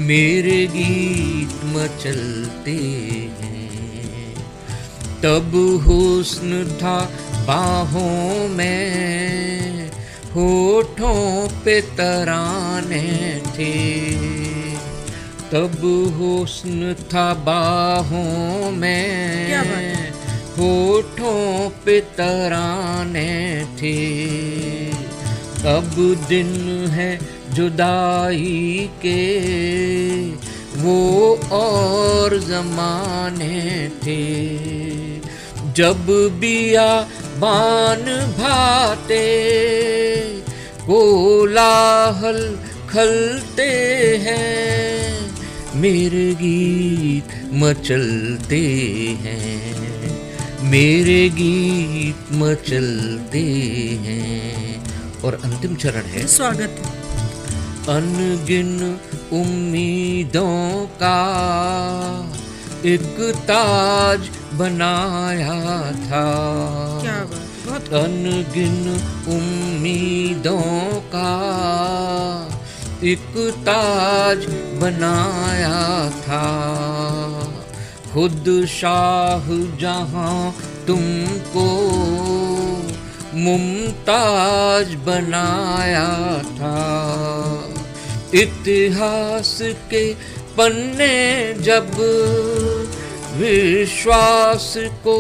मेरे गीत मचलते हैं। तब हुस्न था बाहों में, होठों पे तराने थे। तब हुस्न था बाहों में, होठों पे तराने थे। अब दिन है जुदाई के, वो और ज़माने थे। जब बियाबान भाते, कोलाहल खलते हैं, मेरे गीत मचलते हैं, मेरे गीत मचलते हैं। और अंतिम चरण है स्वागत। अनगिन उम्मीदों का एक ताज बनाया था। क्या बात, बहुत अनगिन उम्मीदों का एक ताज बनाया था। खुद शाहजहां तुमको मुमताज बनाया था। इतिहास के पन्ने जब विश्वास को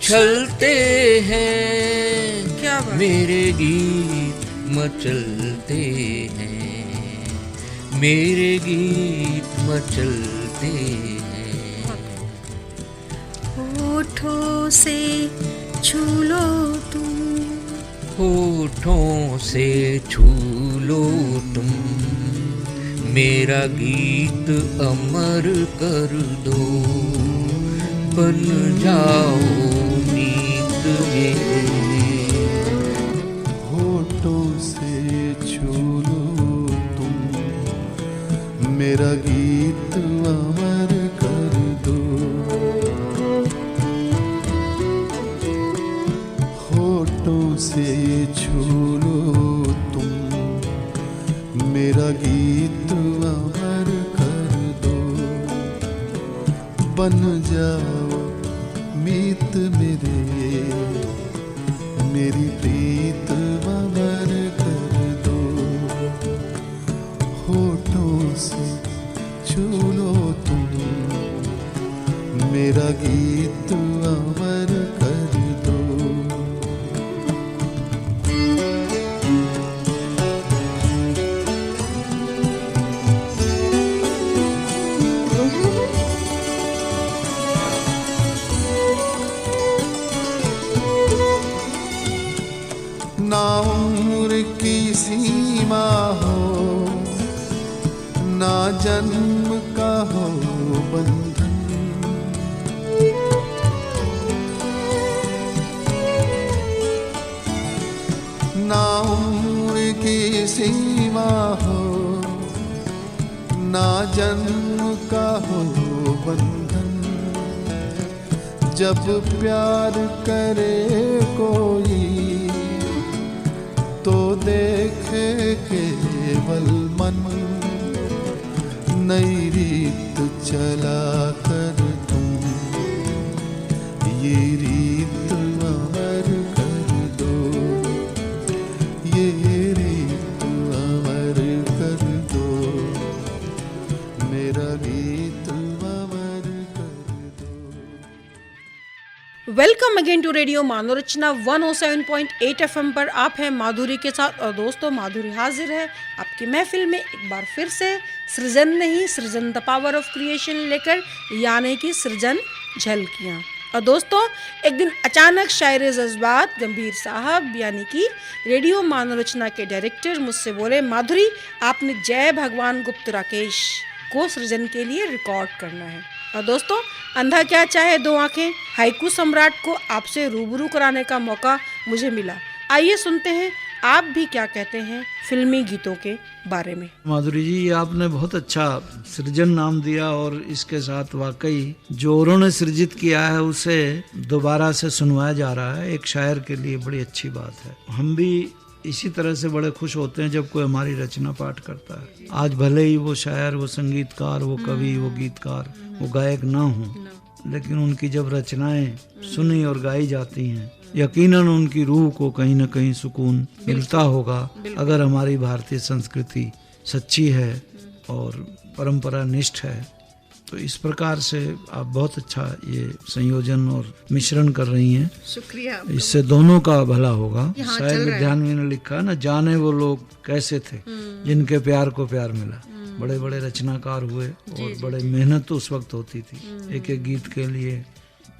छलते हैं, क्या बात। मेरे गीत मचलते हैं, मेरे गीत मचलते हैं। होठों से छू लो तुम, होठों से छू लो तुम, मेरा गीत अमर कर दो। बन जाओ नीत मेरे, होठों से छू लो तुम, मेरा गीत अमर कर दो। होठों से छू लो तुम, मेरा गीत अमर कर दो। बन जाओ मीत मेरे, मेरी प्रीत अमर कर दो। होठों से छू लो तुम, मेरा गीत अमर कर दो। ना उम्र की सीमा हो, ना जन्म का हो बंधन। ना उम्र की सीमा हो, ना जन्म का हो बंधन। जब प्यार करे कोई तो देखे केवल मन, नई रीत चला कर तुम, ये रीत अमर कर दो। ये रीत अमर कर दो, मेरा गीत अमर कर दो। Welcome again to radio Manorachna 107.8 FM पर आप हैं माधुरी के साथ। और दोस्तों, माधुरी हाजिर है आपकी महफिल में एक बार फिर से सृजन नहीं सृजन द पावर ऑफ क्रिएशन लेकर, यानी कि सृजन झलकियाँ। और दोस्तों, एक दिन अचानक शायर जज्बात गंभीर साहब यानी कि रेडियो मानोरचना के डायरेक्टर मुझसे बोले, माधुरी आपने जय भगवान गुप्त राकेश को सृजन के लिए रिकॉर्ड करना है। और दोस्तों, अंधा क्या चाहे दो आंखें हाइकू सम्राट को आपसे रूबरू कराने का मौका मुझे मिला। आइए सुनते हैं आप भी क्या कहते हैं फिल्मी गीतों के बारे में। माधुरी जी, आपने बहुत अच्छा सृजन नाम दिया और इसके साथ वाकई जो उन्होंने सृजित किया है उसे दोबारा से सुनवाया जा रहा है, एक शायर के लिए बड़ी अच्छी बात है। हम भी इसी तरह से बड़े खुश होते हैं जब कोई हमारी रचना पाठ करता है। आज भले ही वो शायर, वो संगीतकार, वो कवि, वो गीतकार, वो गायक ना हो, लेकिन उनकी जब रचनाएं सुनी और गाई जाती हैं, यकीनन उनकी रूह को कहीं न कहीं सुकून मिलता होगा। अगर हमारी भारतीय संस्कृति सच्ची है और परंपरा निष्ठ है, तो इस प्रकार से आप बहुत अच्छा ये संयोजन और मिश्रण कर रही हैं। शुक्रिया। इससे दोनों का भला होगा। शायद विद्यानवी ने लिखा ना, जाने वो लोग कैसे थे जिनके प्यार को प्यार मिला। बड़े बड़े रचनाकार हुए और बड़े मेहनत उस वक्त होती थी। एक एक गीत के लिए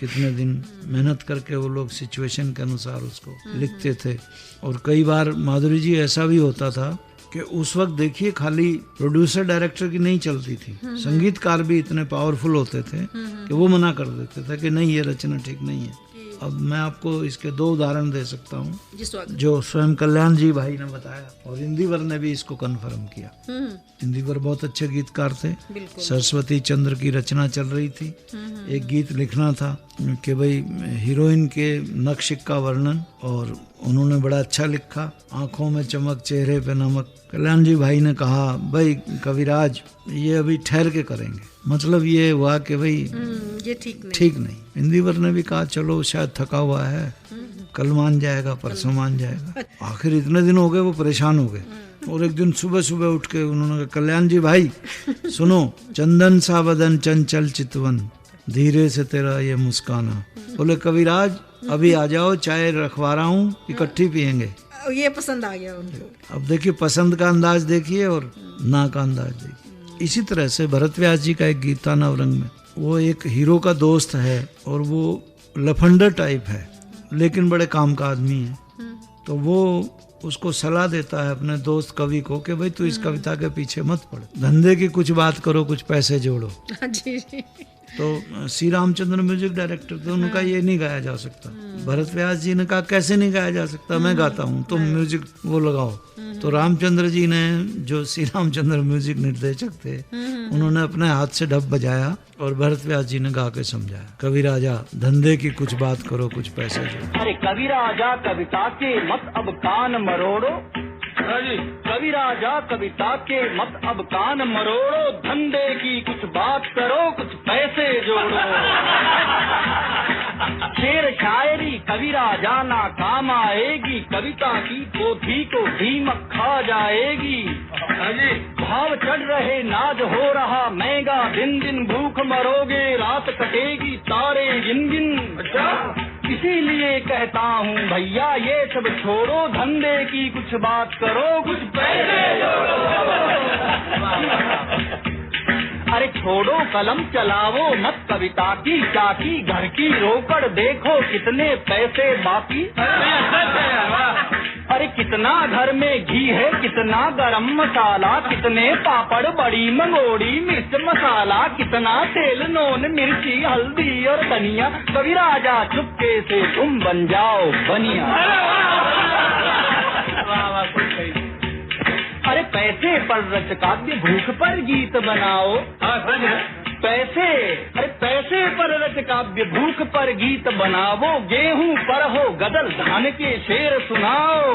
कितने दिन मेहनत करके वो लोग सिचुएशन के अनुसार उसको लिखते थे। और कई बार माधुरी जी ऐसा भी होता था कि उस वक्त देखिए खाली प्रोड्यूसर डायरेक्टर की नहीं चलती थी, संगीतकार भी इतने पावरफुल होते थे कि वो मना कर देते थे कि नहीं, ये रचना ठीक नहीं है। अब मैं आपको इसके 2 उदाहरण दे सकता हूँ जो स्वयं कल्याण जी भाई ने बताया, और इंदिवर ने भी इसको कन्फर्म किया। इंदिवर बहुत अच्छे गीतकार थे। सरस्वती चंद्र की रचना चल रही थी, एक गीत लिखना था कि भाई हीरोइन के नक्शिक का वर्णन, और उन्होंने बड़ा अच्छा लिखा, आंखों में चमक चेहरे पे नमक। कल्याण जी भाई ने कहा भाई कविराज ये अभी ठहर के करेंगे, मतलब ये हुआ कि भाई ये ठीक नहीं। इंदिवर ने भी कहा चलो शायद थका हुआ है, कल मान जाएगा, परसों मान जाएगा। आखिर इतने दिन हो गए वो परेशान हो गए, और एक दिन सुबह सुबह उठ के उन्होंने कहा कल्याण जी भाई सुनो, चंदन सा बदन चंचल चितवन, धीरे से तेरा ये मुस्काना। बोले कविराज अभी आ जाओ, चाय रखवा रहा हूँ, इकट्ठी पियेंगे। ये पसंद आ गया उनको। अब देखिए पसंद का अंदाज देखिए और ना का अंदाज देखिए। इसी तरह से भरत व्यास जी का एक गीत था नवरंग में, वो एक हीरो का दोस्त है और वो लफंडर टाइप है लेकिन बड़े काम का आदमी है, तो वो उसको सलाह देता है अपने दोस्त कवि को कि भाई तू इस कविता के पीछे मत पड़, धंधे की कुछ बात करो, कुछ पैसे जोड़ो। जी। तो श्री रामचंद्र म्यूजिक डायरेक्टर थे, उनका ये नहीं गाया जा सकता। भरत व्यास जी ने कहा कैसे नहीं गाया जा सकता, मैं गाता हूँ, तुम म्यूजिक वो लगाओ। तो रामचंद्र जी ने, जो श्री रामचंद्र म्यूजिक निर्देशक थे, उन्होंने अपने हाथ से ढप बजाया और भरत व्यास जी ने गा के समझाया, कवि राजा धंधे की कुछ बात करो, कुछ पैसे जोड़ो। अरे कवि राजा कविता के मत अब कान मरोड़ो, कवि राजा कविता के मत अब कान मरोड़ो, धंधे की कुछ बात करो, कुछ पैसे जोड़ो। शेर शायरी कवि राजा ना काम आएगी, कविता की पोथी को दीमक खा जाएगी। भाव चढ़ रहे नाज हो रहा महंगा, दिन दिन भूख मरोगे, रात कटेगी तारे गिन गिन। इसीलिए कहता हूँ भैया ये सब छोड़ो, धंधे की कुछ बात करो, कुछ पैसे जोड़ो। अरे छोड़ो कलम चलाओ मत कविता की चाकी, घर की रोकड़ देखो कितने पैसे बाकी। अरे कितना घर में घी है, कितना गरम मसाला, कितने पापड़ बड़ी मंगोड़ी मिर्च मसाला, कितना तेल नून मिर्ची हल्दी और धनिया। कवि राजा चुपके से तुम बन जाओ बनिया। अरे पैसे पर रच काव्य, भूख पर गीत बनाओ। पैसे, अरे पैसे पर रच काव्य, भूख पर गीत बनाओ। गेहूं पर हो गदल, धान के शेर सुनाओ।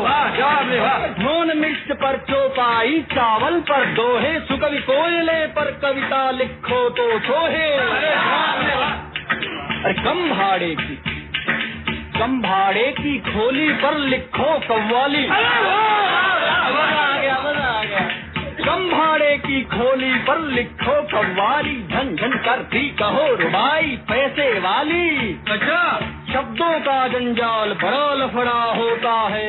धोन मिर्च पर चौपाई, चावल पर दोहे, सुकवि कोयले पर कविता लिखो तो सोहे। अरे कम भाड़े की खोली पर लिखो कव्वाली। कम भाड़े की खोली पर लिखो कव्वाली, झन झन करती कहो रुबाई पैसे वाली। अच्छा, शब्दों का जंजाल बड़ा लफड़ा होता है,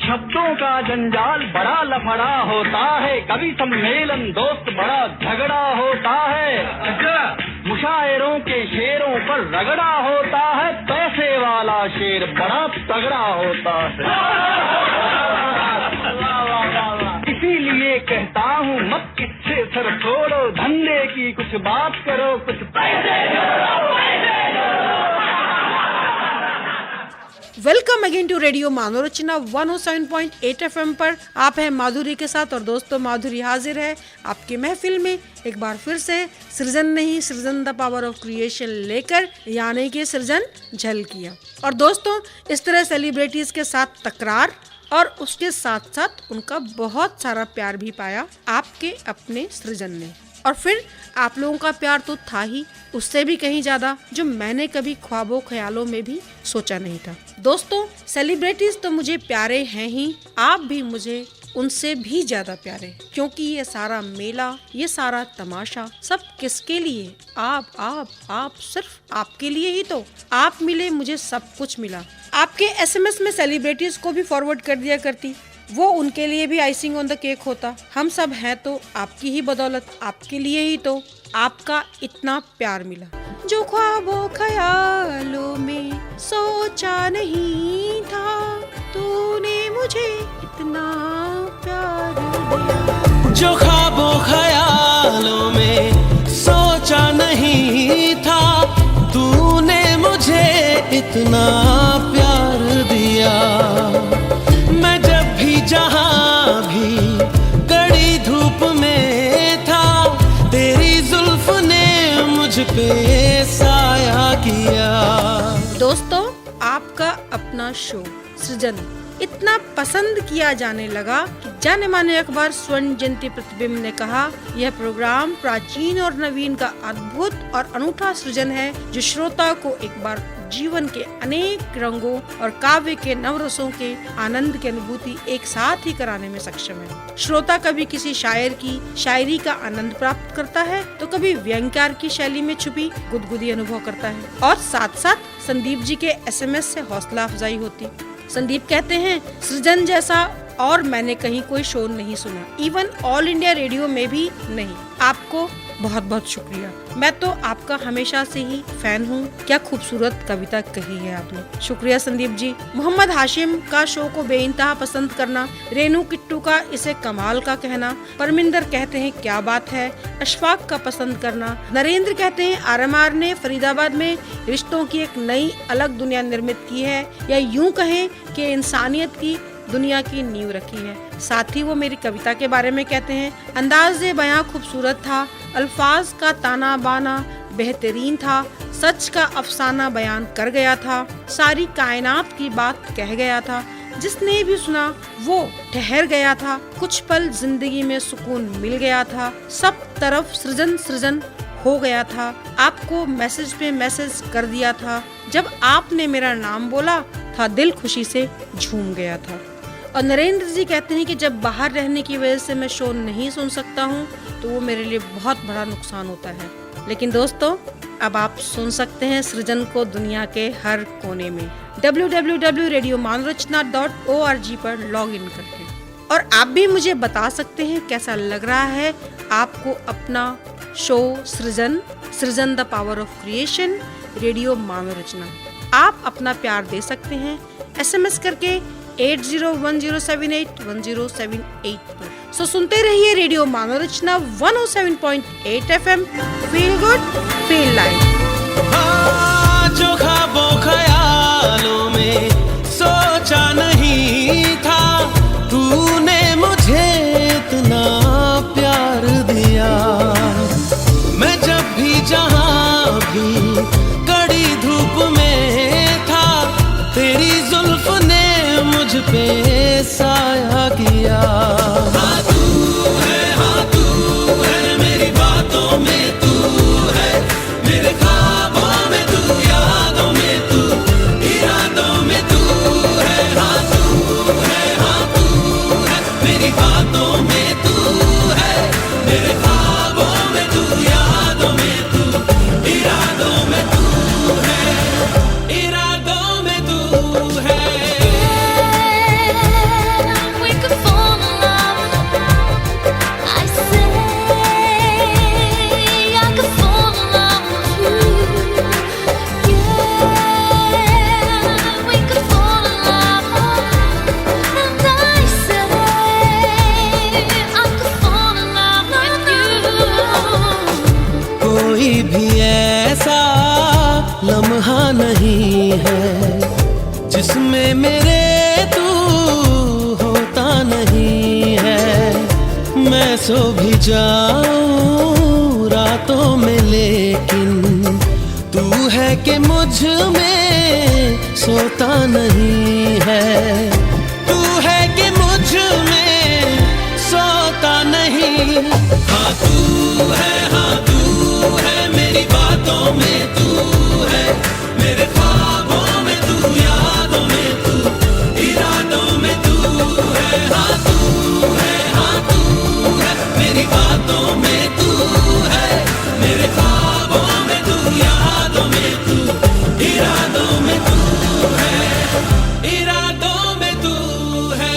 शब्दों का जंजाल बड़ा लफड़ा होता है, कवि सम्मेलन दोस्त बड़ा झगड़ा होता है। अच्छा, मुशायरों के शेरों पर रगड़ा होता है, पैसे वाला शेर बड़ा तगड़ा होता है। इसीलिए कहता हूँ मत किससे सर छोड़ो, की कुछ बात करो, कुछ पैसे जोड़ो, पैसे जोड़ो। Welcome again to radio Manorachna 107.8 FM पर। आप हैं माधुरी के साथ और दोस्तों माधुरी हाजिर है आपकी महफिल में एक बार फिर से सृजन नहीं सृजन द पावर ऑफ क्रिएशन लेकर, यानी कि सृजन झलकियां। और दोस्तों इस तरह सेलिब्रिटीज के साथ तकरार और उसके साथ साथ उनका बहुत सारा प्यार भी पाया आपके अपने सृजन ने। और फिर आप लोगों का प्यार तो था ही, उससे भी कहीं ज्यादा, जो मैंने कभी ख्वाबों ख्यालों में भी सोचा नहीं था। दोस्तों सेलिब्रिटीज तो मुझे प्यारे हैं ही, आप भी मुझे उनसे भी ज्यादा प्यारे, क्योंकि ये सारा मेला, ये सारा तमाशा सब किसके लिए? आप सिर्फ आपके लिए ही तो। आप मिले, मुझे सब कुछ मिला। आपके SMS में सेलिब्रिटीज को भी फॉरवर्ड कर दिया करती, वो उनके लिए भी आइसिंग ऑन द केक होता। हम सब हैं तो आपकी ही बदौलत, आपके लिए ही तो आपका इतना प्यार मिला। जो ख्वाबों ख्यालों में सोचा नहीं था, तूने मुझे इतना प्यार दिया। जो ख्वाबों ख्यालों में सोचा नहीं था, तूने मुझे इतना प्यार दिया। मैं जब भी जहाँ भी कड़ी धूप में था, तेरी जुल्फ ने मुझ पे साया किया। दोस्तों आपका अपना शो सृजन इतना पसंद किया जाने लगा कि जाने माने अखबार स्वर्ण जयंती प्रतिबिंब ने कहा, यह प्रोग्राम प्राचीन और नवीन का अद्भुत और अनूठा सृजन है, जो श्रोता को एक बार जीवन के अनेक रंगों और काव्य के नवरसों के आनंद की अनुभूति एक साथ ही कराने में सक्षम है। श्रोता कभी किसी शायर की शायरी का आनंद प्राप्त करता है, तो कभी व्यंग्यार की शैली में छुपी गुदगुदी अनुभव करता है, और साथ साथ संदीप जी के SMS से हौसला अफजाई होती। संदीप कहते हैं, सृजन जैसा और मैंने कहीं कोई शो नहीं सुना, इवन ऑल इंडिया रेडियो में भी नहीं। आपको बहुत बहुत शुक्रिया। मैं तो आपका हमेशा से ही फैन हूँ। क्या खूबसूरत कविता कही है आपने, शुक्रिया संदीप जी। मोहम्मद हाशिम का शो को बेइंतहा पसंद करना, रेनू किट्टू का इसे कमाल का कहना, परमिंदर कहते हैं क्या बात है, अशफाक का पसंद करना, नरेंद्र कहते हैं RMR ने फरीदाबाद में रिश्तों की एक नई अलग दुनिया निर्मित की है, या यूं कहें कि इंसानियत की दुनिया की नींव रखी है। साथ ही वो मेरी कविता के बारे में कहते हैं, अंदाज़े बयां खूबसूरत था, अल्फाज का ताना बाना बेहतरीन था, सच का अफसाना बयान कर गया था, सारी कायनात की बात कह गया था, जिसने भी सुना वो ठहर गया था, कुछ पल जिंदगी में सुकून मिल गया था, सब तरफ सृजन सृजन हो गया था, आपको मैसेज पे मैसेज कर दिया था, जब आपने मेरा नाम बोला था दिल खुशी से झूम गया था। और नरेंद्र जी कहते हैं कि जब बाहर रहने की वजह से मैं शो नहीं सुन सकता हूँ, तो वो मेरे लिए बहुत बड़ा नुकसान होता है। लेकिन दोस्तों अब आप सुन सकते हैं सृजन को दुनिया के हर कोने में www.radiomanrachna.org पर लॉग इन करके। और आप भी मुझे बता सकते हैं कैसा लग रहा है आपको अपना show Srijan the power of creation radio Manorachna. आप अपना प्यार दे सकते हैं SMS करके 8010781078 पर। सो सुनते रहिए radio Manorachna 107.8 FM। Feel good feel life. जो ख्वाबों ख्यालों में सोचा नहीं था, तूने मुझे इतना प्यार दिया। मैं जब भी जहाँ भी कड़ी धूप में था, तेरी जुल्फ ने मुझ पे साया किया। हाँ तू है मेरी बातों में, तू है मेरे ख्वाबों में, तू यादों में, तू इरादों में, तू है। हाँ तू है मेरी बातों में, तू है मेरे ख्वाबों में, तू यादों में, तू इरादों में। कोई भी ऐसा लम्हा नहीं है जिसमें मेरे तू होता नहीं है। मैं सो भी जाऊं रातों में लेकिन तू है कि मुझ में सोता नहीं है। तू है कि मुझ में सोता नहीं। हाँ तू है मेरी बातों में तू है, मेरे ख्वाबों में तू, यादों में तू, इरादों में तू है। हाँ तू है मेरी बातों में तू है, मेरे ख्वाबों में तू, यादों में तू, इरादों में तू है, इरादों में तू है।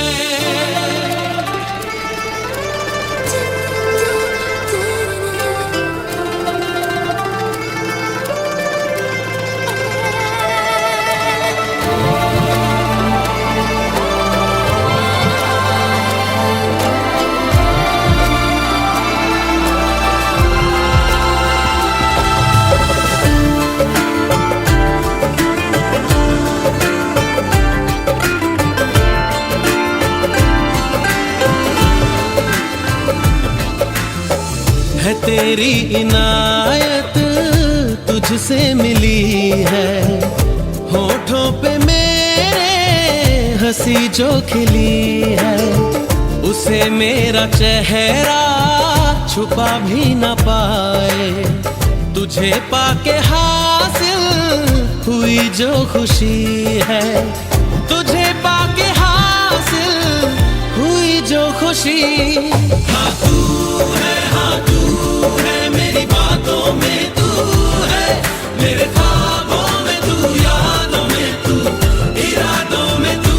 है तेरी इनायत तुझसे मिली है, होठों पे मेरे हंसी जो खिली है, उसे मेरा चेहरा छुपा भी न पाए। तुझे पाके हासिल हुई जो खुशी है, तुझे पाके हासिल हुई जो खुशी। हाँ तू है मेरी बातों में तू है, मेरे ख्वाबों में तू, यादों में तू, इरादों में तू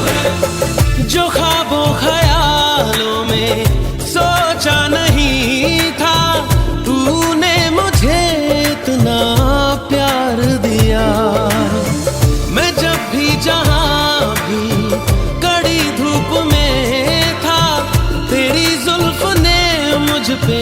है। जो ख्वाबों ख्यालों में सोचा नहीं था, तूने मुझे इतना प्यार दिया। मैं जब भी जहां भी कड़ी धूप में था, तेरी जुल्फ ने मुझ पे